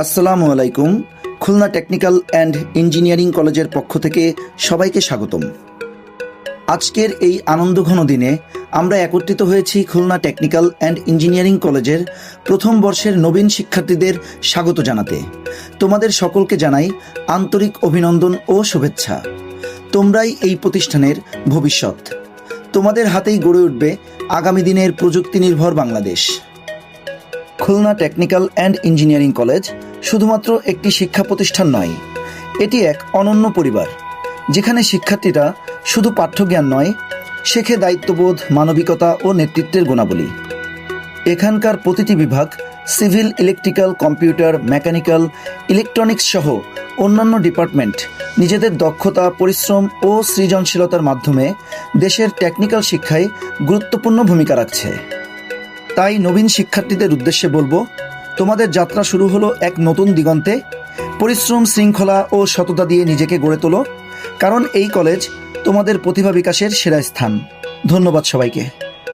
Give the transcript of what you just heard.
আসসালামু আলাইকুম। Khulna technical and engineering কলেজের পক্ষ থেকে সবাইকে স্বাগতম। আজকের এই আনন্দঘন দিনে আমরা একত্রিত হয়েছি খুলনা টেকনিক্যাল অ্যান্ড ইঞ্জিনিয়ারিং কলেজের প্রথম বর্ষের নবীন শিক্ষার্থীদের স্বাগত জানাতে। তোমাদের সকলকে জানাই আন্তরিক অভিনন্দন ও শুভেচ্ছা। তোমরাই এই প্রতিষ্ঠানের ভবিষ্যৎ। তোমাদের হাতেই গড়ে উঠবে আগামী দিনের প্রযুক্তি নির্ভর Bangladesh. Khulna technical and engineering college শুধুমাত্র একটি শিক্ষা প্রতিষ্ঠান নয়, এটি এক অনন্য পরিবার, যেখানে শিক্ষার্থীরা শুধু পাঠ্যজ্ঞান নয়, শেখে দায়িত্ববোধ, মানবিকতা ও নেতৃত্বের গুণাবলী। এখানকার প্রতিটি বিভাগ civil, electrical, computer, mechanical, electronics সহ অন্যান্য ডিপার্টমেন্ট নিজেদের দক্ষতা, পরিশ্রম ও সৃজনশীলতার মাধ্যমে দেশের টেকনিক্যাল শিক্ষায় গুরুত্বপূর্ণ ভূমিকা রাখছে। তাই নবীন শিক্ষার্থীদের উদ্দেশ্যে বলবো, তোমাদের যাত্রা শুরু হলো এক নতুন দিগন্তে। পরিশ্রম, শৃঙ্খলা ও সততা দিয়ে নিজেকে গড়ে তোলো, কারণ এই কলেজ তোমাদের প্রতিভা বিকাশের সেরা স্থান। ধন্যবাদ সবাইকে।